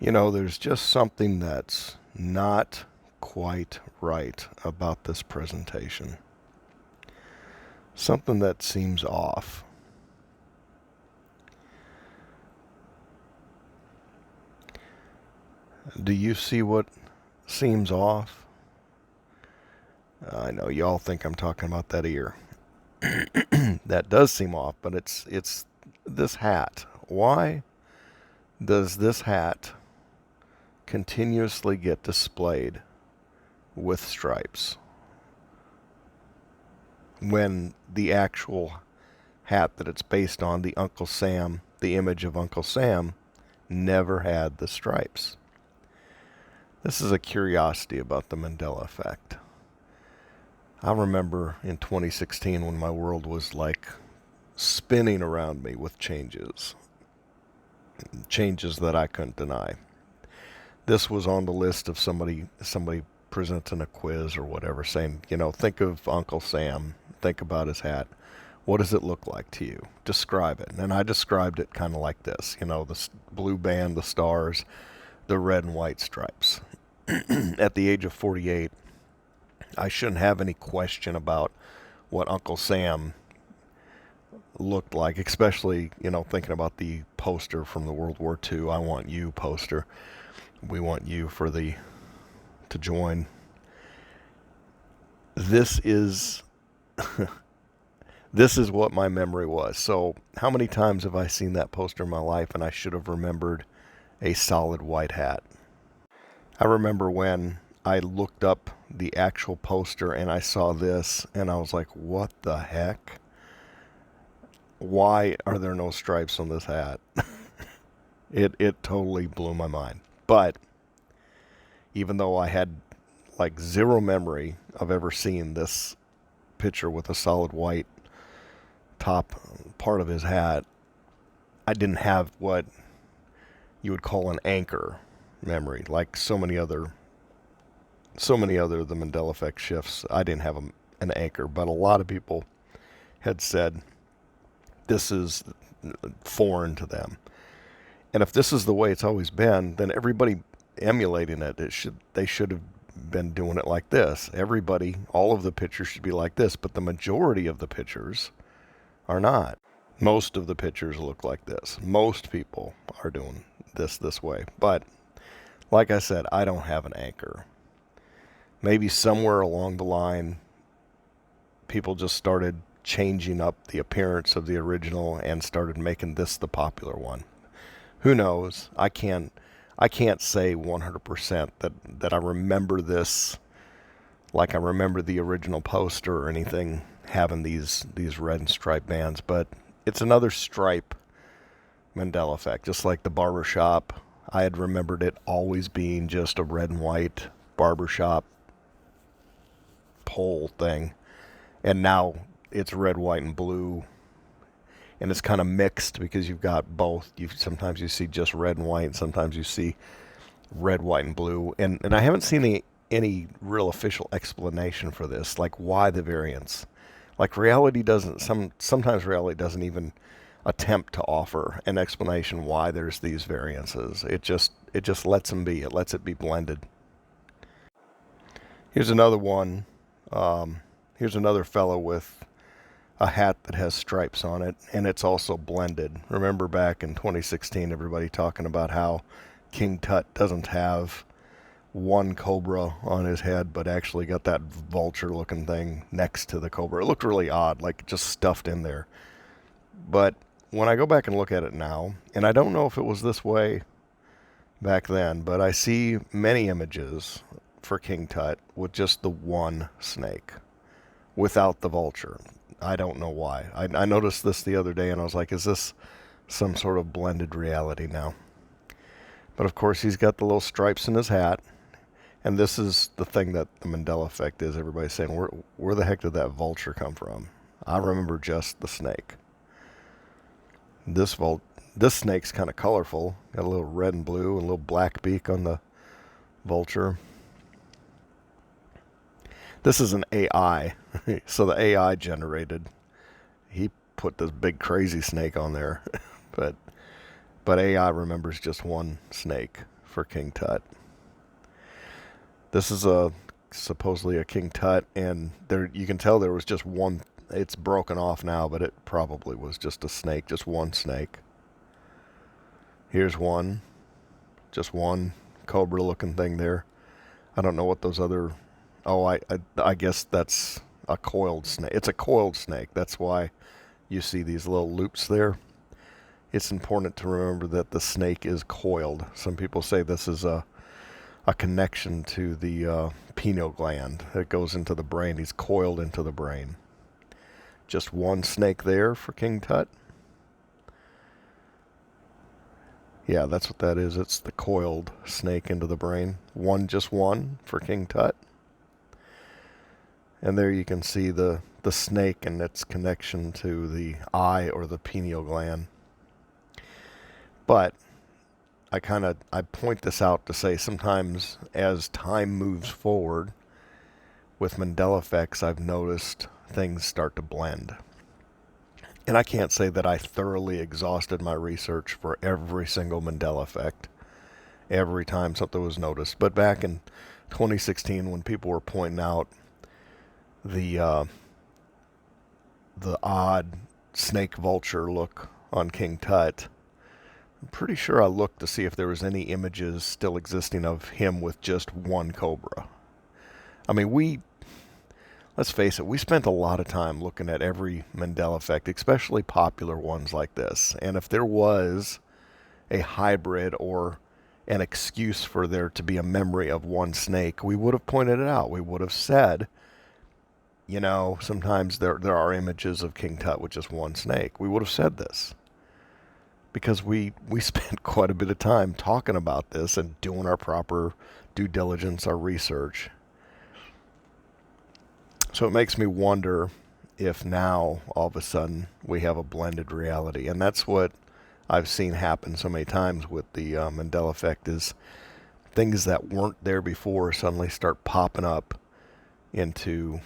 You know, there's just something that's not quite right about this presentation. Something that seems off. Do you see what seems off? I know y'all think I'm talking about that ear. That does seem off, but it's this hat. Why does this hat continuously get displayed with stripes when the actual hat that it's based on, the Uncle Sam, the image of Uncle Sam, never had the stripes? This is a curiosity about the Mandela effect. I remember in 2016 when my world was like spinning around me with changes that I couldn't deny. This was on the list of somebody presenting a quiz or whatever, saying, think of Uncle Sam, think about his hat. What does it look like to you? Describe it. And I described it kind of like this, the blue band, the stars, the red and white stripes. At the age of 48, I shouldn't have any question about what Uncle Sam looked like, especially, thinking about the poster from the World War II, I Want You poster. We want you to join. This is this is what my memory was. So how many times have I seen that poster in my life and I should have remembered a solid white hat? I remember when I looked up the actual poster and I saw this and I was like, what the heck? Why are there no stripes on this hat? It totally blew my mind. But even though I had like zero memory of ever seeing this picture with a solid white top part of his hat, I didn't have what you would call an anchor memory, like so many other the Mandela effect shifts. I didn't have an anchor, but a lot of people had said this is foreign to them. And if this is the way it's always been, then everybody emulating it, they should have been doing it like this. Everybody, all of the pictures should be like this, but the majority of the pictures are not. Most of the pictures look like this. Most people are doing this way. But like I said, I don't have an anchor. Maybe somewhere along the line, people just started changing up the appearance of the original and started making this the popular one. Who knows? I can't say 100% that I remember this like I remember the original poster or anything having these red and striped bands, but it's another stripe Mandela effect. Just like the barbershop, I had remembered it always being just a red and white barbershop pole thing, and now it's red, white, and blue, and it's kind of mixed because you've got both. Sometimes you see just red and white, and sometimes you see red, white, and blue, and I haven't seen any real official explanation for this, like why the variance. Like reality doesn't sometimes reality doesn't even attempt to offer an explanation why there's these variances. It just lets them be. It lets it be blended. Here's another one. Here's another fellow with a hat that has stripes on it, and it's also blended. Remember back in 2016, everybody talking about how King Tut doesn't have one cobra on his head, but actually got that vulture-looking thing next to the cobra. It looked really odd, like just stuffed in there. But when I go back and look at it now, and I don't know if it was this way back then, but I see many images for King Tut with just the one snake, without the vulture. I don't know why. I noticed this the other day, and I was like, is this some sort of blended reality now? But of course, he's got the little stripes in his hat. And this is the thing that the Mandela effect is. Everybody's saying, where the heck did that vulture come from? I remember just the snake. This snake's kind of colorful. Got a little red and blue and a little black beak on the vulture. This is an AI. So the AI generated. He put this big crazy snake on there. but AI remembers just one snake for King Tut. This is supposedly a King Tut, and there you can tell there was just one. It's broken off now, but it probably was just a snake, just one snake. Here's one, just one cobra-looking thing there. I don't know what those other. Oh, I guess that's a coiled snake. It's a coiled snake. That's why you see these little loops there. It's important to remember that the snake is coiled. Some people say this is a connection to the pineal gland that goes into the brain. He's coiled into the brain. Just one snake there for King Tut. Yeah, that's what that is. It's the coiled snake into the brain. Just one for King Tut. And there you can see the snake and its connection to the eye or the pineal gland. But I point this out to say sometimes as time moves forward with Mandela effects, I've noticed things start to blend. And I can't say that I thoroughly exhausted my research for every single Mandela effect every time something was noticed. But back in 2016, when people were pointing out the odd snake vulture look on King Tut, I'm pretty sure I looked to see if there was any images still existing of him with just one cobra. I mean, let's face it, we spent a lot of time looking at every Mandela effect, especially popular ones like this. And if there was a hybrid or an excuse for there to be a memory of one snake, we would have pointed it out. We would have said, sometimes there are images of King Tut with just one snake. We would have said this. Because we spent quite a bit of time talking about this and doing our proper due diligence, our research. So it makes me wonder if now, all of a sudden, we have a blended reality. And that's what I've seen happen so many times with the Mandela effect, is things that weren't there before suddenly start popping up into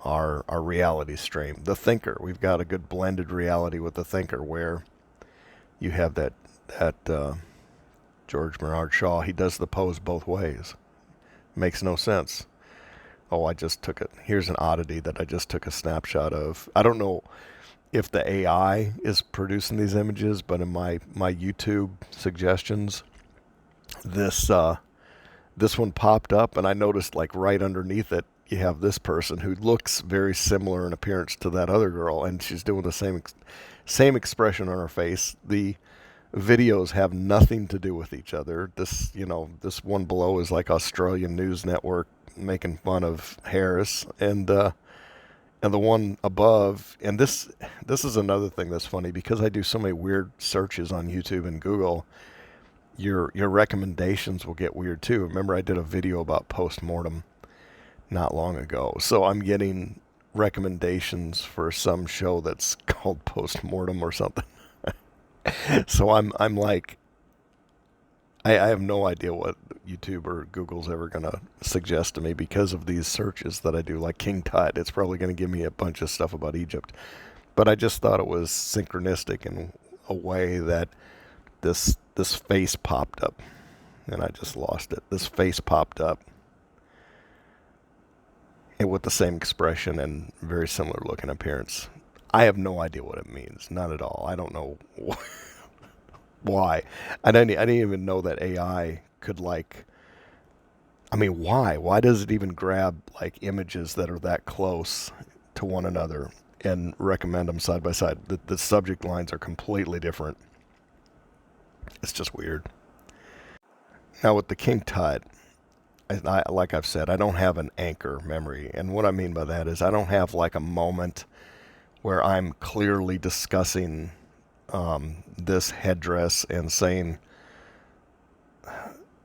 our reality stream. The Thinker, we've got a good blended reality with the Thinker, where you have that George Bernard Shaw. He does the pose both ways. Makes no sense. Oh, I just took it. Here's an oddity that I just took a snapshot of. I don't know if the AI is producing these images, but in my YouTube suggestions, this one popped up, and I noticed like right underneath it, you have this person who looks very similar in appearance to that other girl, and she's doing the same expression on her face. The videos have nothing to do with each other. This one below is like Australian News Network making fun of Harris, and the one above, and this is another thing that's funny, because I do so many weird searches on YouTube and Google. Your recommendations will get weird too. Remember, I did a video about postmortem not long ago, so I'm getting recommendations for some show that's called Postmortem or something. So I'm like, I have no idea what YouTube or Google's ever gonna suggest to me because of these searches that I do, like King Tut. It's probably gonna give me a bunch of stuff about Egypt. But I just thought it was synchronistic in a way that this face popped up, and I just lost it. This face popped up, and with the same expression and very similar looking appearance. I have no idea what it means. Not at all. I don't know why. I didn't even know that AI could why? Why does it even grab like images that are that close to one another and recommend them side by side? The subject lines are completely different. It's just weird. Now with the King Tut, like I've said, I don't have an anchor memory. And what I mean by that is I don't have like a moment where I'm clearly discussing this headdress and saying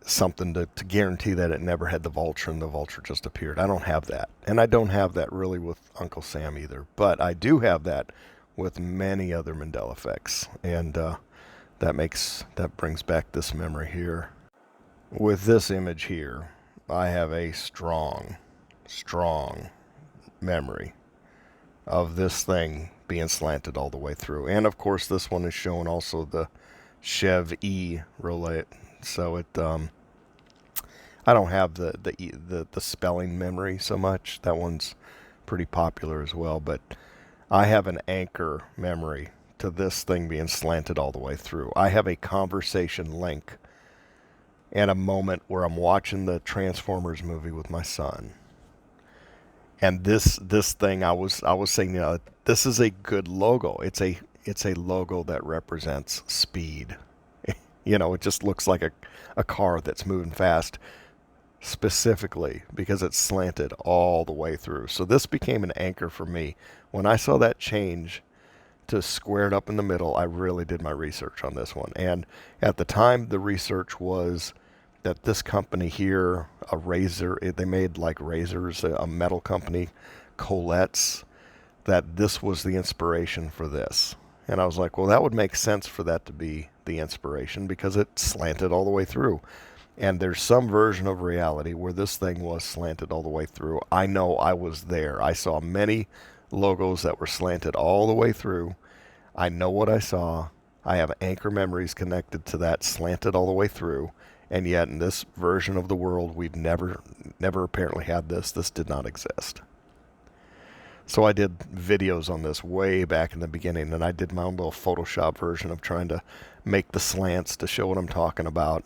something to guarantee that it never had the vulture and the vulture just appeared. I don't have that. And I don't have that really with Uncle Sam either. But I do have that with many other Mandela effects. And that brings back this memory here. With this image here, I have a strong memory of this thing being slanted all the way through. And of course this one is showing also the Chevy relate. So I don't have the spelling memory so much. That one's pretty popular as well, but I have an anchor memory to this thing being slanted all the way through. I have a conversation link and a moment where I'm watching the Transformers movie with my son. And this thing I was saying, this is a good logo. It's a logo that represents speed. It just looks like a car that's moving fast, specifically because it's slanted all the way through. So this became an anchor for me. When I saw that change to squared up in the middle, I really did my research on this one. And at the time, the research was that this company here, a razor, they made like razors, a metal company, Colette's, that this was the inspiration for this. And I was like, well, that would make sense for that to be the inspiration because it slanted all the way through. And there's some version of reality where this thing was slanted all the way through. I know I was there. I saw many logos that were slanted all the way through. I know what I saw. I have anchor memories connected to that slanted all the way through. And yet in this version of the world, we've never apparently had this. This did not exist. So I did videos on this way back in the beginning, and I did my own little Photoshop version of trying to make the slants to show what I'm talking about.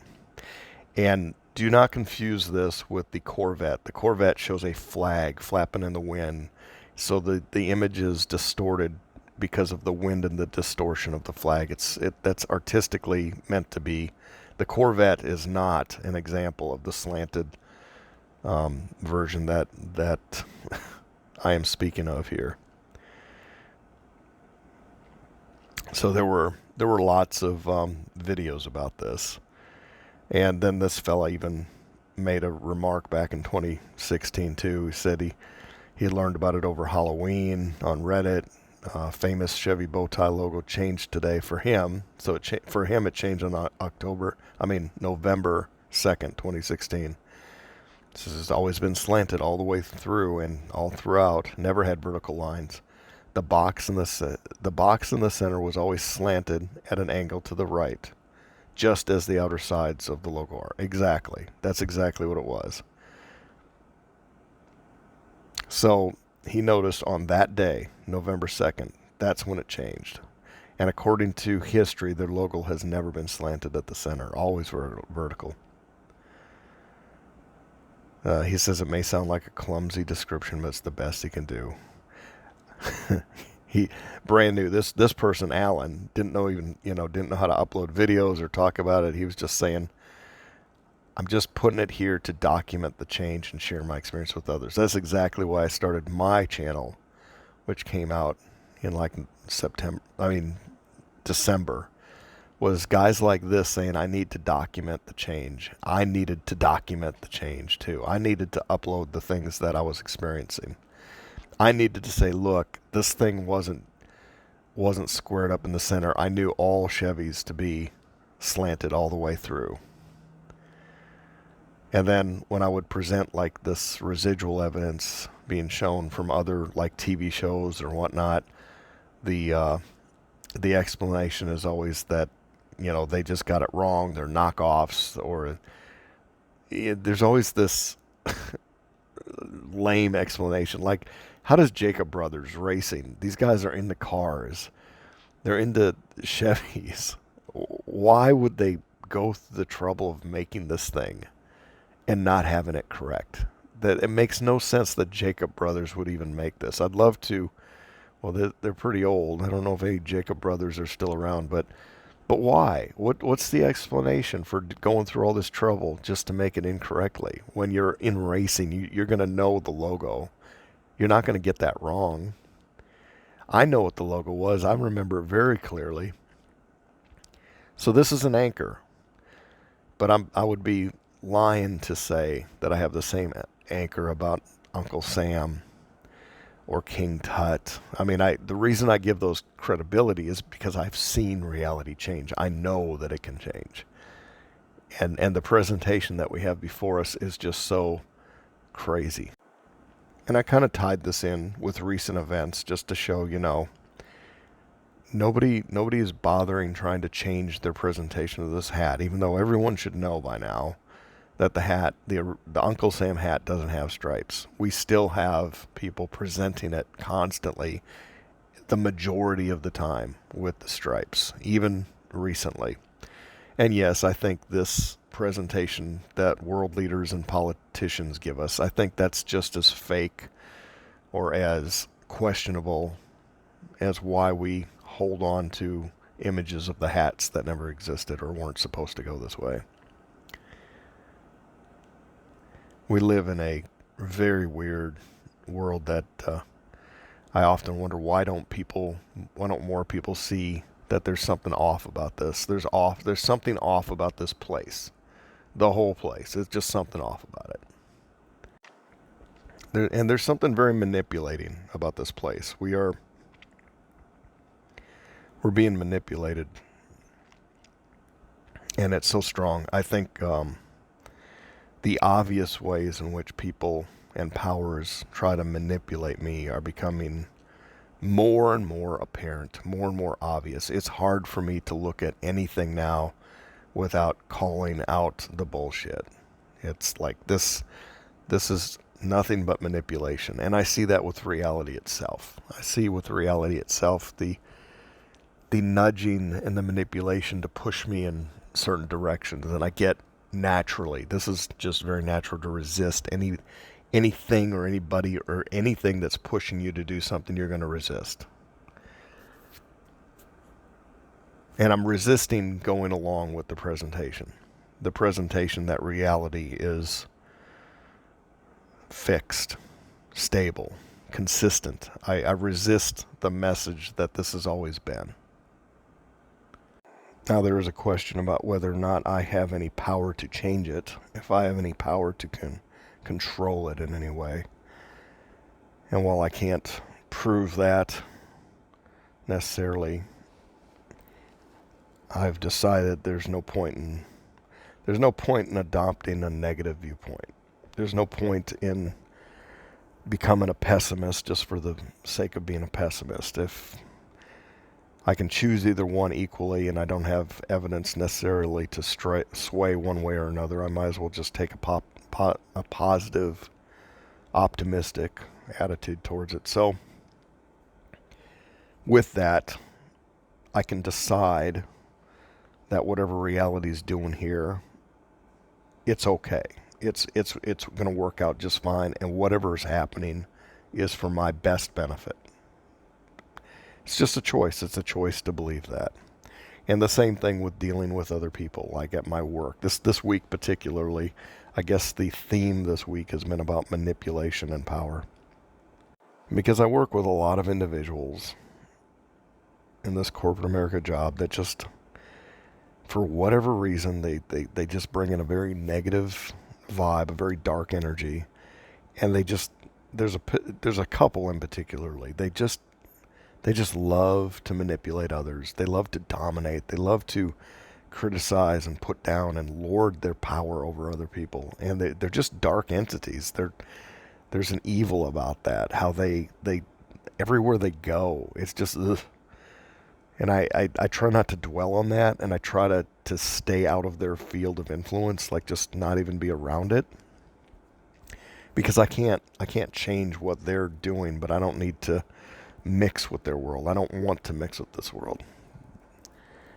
And do not confuse this with the Corvette. The Corvette shows a flag flapping in the wind, so the image is distorted because of the wind and the distortion of the flag. That's artistically meant to be. The Corvette is not an example of the slanted version that I am speaking of here. So there were lots of videos about this. And then this fella even made a remark back in 2016 too. He said he learned about it over Halloween on Reddit. Famous Chevy bow tie logo changed today for him. So for him it changed on November 2nd, 2016. This has always been slanted all the way through and all throughout. Never had vertical lines. The box in the center was always slanted at an angle to the right, just as the outer sides of the logo are. Exactly. That's exactly what it was. So he noticed on that day, November 2nd, that's when it changed. And according to history, the logo has never been slanted at the center, always vertical. He says it may sound like a clumsy description, but it's the best he can do. He brand new. This person, Alan, didn't know how to upload videos or talk about it. He was just saying, I'm just putting it here to document the change and share my experience with others. That's exactly why I started my channel, which came out in December, was guys like this saying, I need to document the change. I needed to document the change too. I needed to upload the things that I was experiencing. I needed to say, look, this thing wasn't squared up in the center. I knew all Chevys to be slanted all the way through. And then when I would present like this residual evidence being shown from other like TV shows or whatnot, the explanation is always that, they just got it wrong. They're knockoffs, or there's always this lame explanation. Like, how does Jacob Brothers Racing? These guys are into cars. They're into Chevys. Why would they go through the trouble of making this thing and not having it correct? That it makes no sense that Jacob Brothers would even make this. I'd love to. Well, they're pretty old. I don't know if any Jacob Brothers are still around, but why? What's the explanation for going through all this trouble just to make it incorrectly? When you're in racing, you're going to know the logo. You're not going to get that wrong. I know what the logo was. I remember it very clearly. So this is an anchor. But I would be lying to say that I have the same anchor about Uncle Sam or King Tut. I mean, the reason I give those credibility is because I've seen reality change. I know that it can change. And the presentation that we have before us is just so crazy. And I kind of tied this in with recent events just to show, nobody is bothering trying to change their presentation of this hat, even though everyone should know by now that the Uncle Sam hat doesn't have stripes. We still have people presenting it constantly, the majority of the time, with the stripes, even recently. And yes, I think this presentation that world leaders and politicians give us, I think that's just as fake or as questionable as why we hold on to images of the hats that never existed or weren't supposed to go this way. We live in a very weird world that I often wonder why don't more people see that there's something off about this. There's something off about this place. The whole place. It's just something off about it. There's something very manipulating about this place. We're being manipulated, and it's so strong. I think the obvious ways in which people and powers try to manipulate me are becoming more and more apparent, more and more obvious. It's hard for me to look at anything now without calling out the bullshit. It's like this is nothing but manipulation. And I see that with reality itself. I see with reality itself the nudging and the manipulation to push me in certain directions. And I get naturally, this is just very natural to resist anything or anybody or anything that's pushing you to do something you're going to resist. And I'm resisting going along with the presentation. The presentation that reality is fixed, stable, consistent. I resist the message that this has always been. Now there is a question about whether or not I have any power to change it, if I have any power to control it in any way. And while I can't prove that necessarily, I've decided there's no point in adopting a negative viewpoint. There's no point in becoming a pessimist just for the sake of being a pessimist. If I can choose either one equally and I don't have evidence necessarily to sway one way or another, I might as well just take a positive, optimistic attitude towards it. So with that, I can decide that whatever reality is doing here, it's okay. It's going to work out just fine, and whatever is happening is for my best benefit. It's just a choice. It's a choice to believe that. And the same thing with dealing with other people, like at my work. This week particularly, I guess the theme this week has been about manipulation and power. Because I work with a lot of individuals in this corporate America job that just, for whatever reason, they just bring in a very negative vibe, a very dark energy. And there's a couple in particularly, they just love to manipulate others. They love to dominate. They love to criticize and put down and lord their power over other people. And they're just dark entities. There's an evil about that. How they everywhere they go, it's just ugh. And I try not to dwell on that, and I try to stay out of their field of influence, like just not even be around it. Because I can't change what they're doing, but I don't need to mix with their world. I don't want to mix with this world.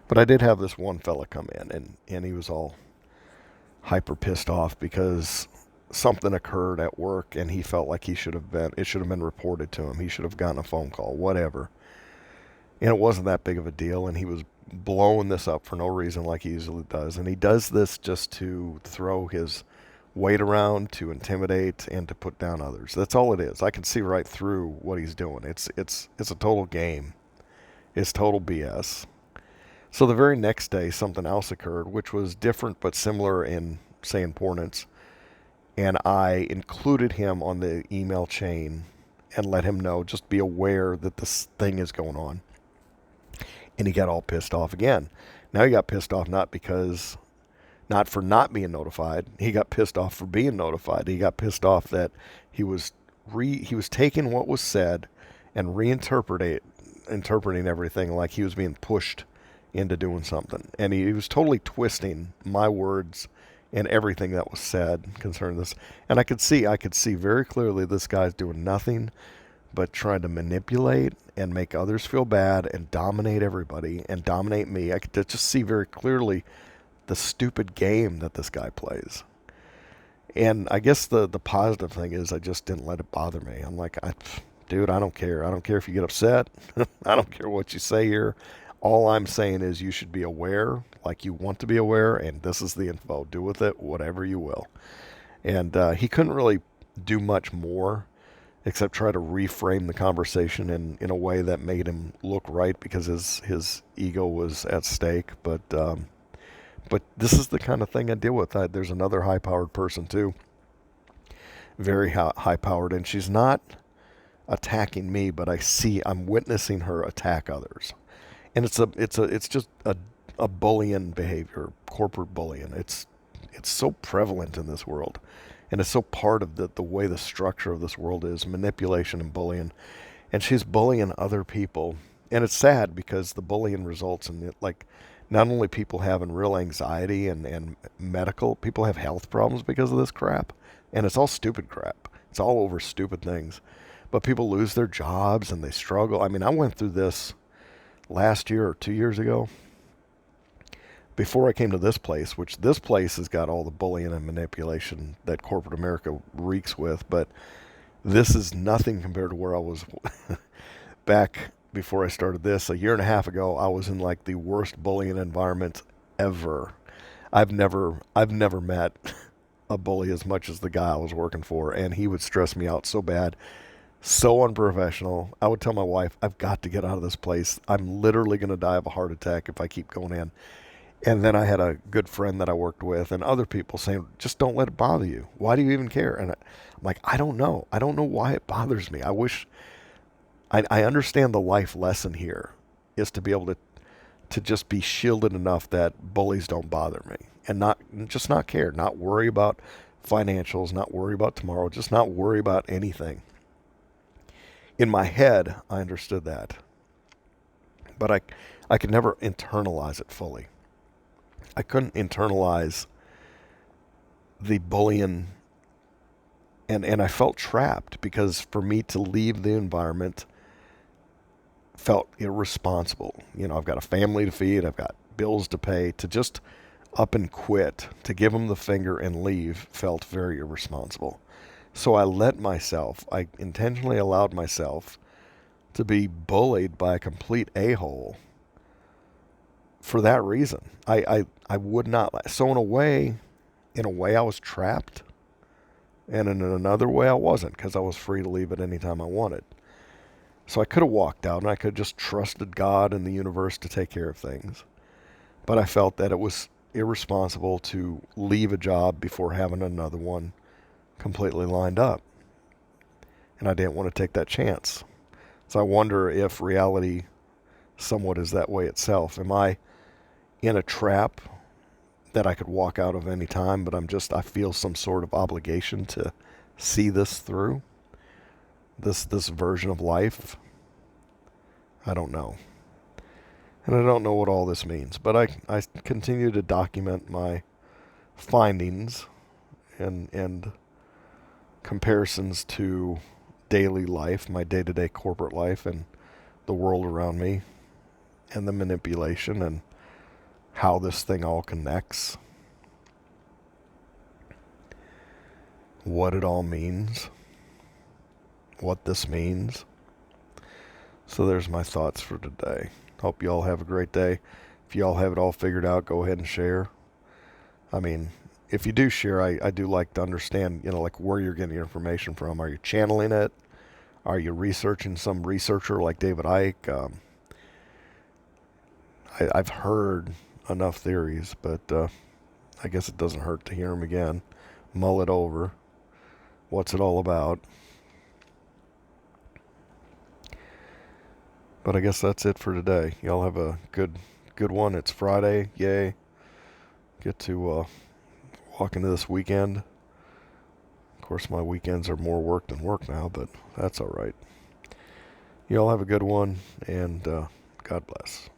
But I did have this one fella come in, and he was all hyper pissed off because something occurred at work, and he felt like it should have been reported to him. He should have gotten a phone call, whatever. And it wasn't that big of a deal, and he was blowing this up for no reason like he usually does. And he does this just to throw his weight around, to intimidate, and to put down others. That's all it is. I can see right through what he's doing. It's a total game. It's total BS. So the very next day, something else occurred, which was different but similar in, say, importance. And I included him on the email chain and let him know, just be aware that this thing is going on. And he got all pissed off again. Now he got pissed off not for not being notified. He got pissed off for being notified. He got pissed off that he was taking what was said and reinterpreting interpreting everything like he was being pushed into doing something. And he was totally twisting my words and everything that was said concerning this. And I could see very clearly this guy's doing nothing but trying to manipulate and make others feel bad and dominate everybody and dominate me. I could just see very clearly the stupid game that this guy plays. And I guess the positive thing is I just didn't let it bother me. I'm like, dude, I don't care. I don't care if you get upset. I don't care what you say here. All I'm saying is you should be aware, like you want to be aware, and this is the info. Do with it whatever you will. And he couldn't really do much more except try to reframe the conversation in a way that made him look right because his ego was at stake. But this is the kind of thing I deal with. There's another high-powered person too, very high-powered, and she's not attacking me, but I'm witnessing her attack others, and it's just a bullying behavior, corporate bullying. It's so prevalent in this world, and it's so part of the way the structure of this world is manipulation and bullying, and she's bullying other people, and it's sad because the bullying results in it, like not only people having real anxiety and medical, people have health problems because of this crap, and it's all stupid crap. It's all over stupid things. But people lose their jobs and they struggle. I mean, I went through this last year or 2 years ago before I came to this place, which this place has got all the bullying and manipulation that corporate America reeks with. But this is nothing compared to where I was back before I started this. A year and a half ago, I was in like the worst bullying environment ever. I've never met a bully as much as the guy I was working for, and he would stress me out so bad. So unprofessional. I would tell my wife, I've got to get out of this place. I'm literally going to die of a heart attack if I keep going in. And then I had a good friend that I worked with and other people saying, just don't let it bother you. Why do you even care? And I'm like, I don't know. I don't know why it bothers me. I understand the life lesson here is to be able to just be shielded enough that bullies don't bother me and not care, not worry about financials, not worry about tomorrow, just not worry about anything. In my head, I understood that, but I could never internalize it fully. I couldn't internalize the bullying, and I felt trapped because for me to leave the environment felt irresponsible. You know, I've got a family to feed, I've got bills to pay. To just up and quit, to give them the finger and leave felt very irresponsible. So I intentionally allowed myself to be bullied by a complete a-hole for that reason. I would not. So in a way I was trapped, and in another way I wasn't, because I was free to leave at any time I wanted. So I could have walked out and I could have just trusted God and the universe to take care of things. But I felt that it was irresponsible to leave a job before having another one completely lined up. And I didn't want to take that chance. So I wonder if reality somewhat is that way itself. Am I in a trap that I could walk out of any time, but I feel some sort of obligation to see this through? This version of life? I don't know. And I don't know what all this means, but I continue to document my findings and comparisons to daily life, my day-to-day corporate life, and the world around me, and the manipulation, and how this thing all connects, what it all means, what this means. So there's my thoughts for today. Hope you all have a great day. If you all have it all figured out, go ahead and share. I mean, if you do share, I do like to understand, like where you're getting your information from. Are you channeling it? Are you researching some researcher like David Icke? I've heard enough theories, but I guess it doesn't hurt to hear them again. Mull it over. What's it all about? But I guess that's it for today. Y'all have a good one. It's Friday. Yay. Get to walk into this weekend. Of course, my weekends are more work than work now, but that's all right. You all have a good one, and God bless.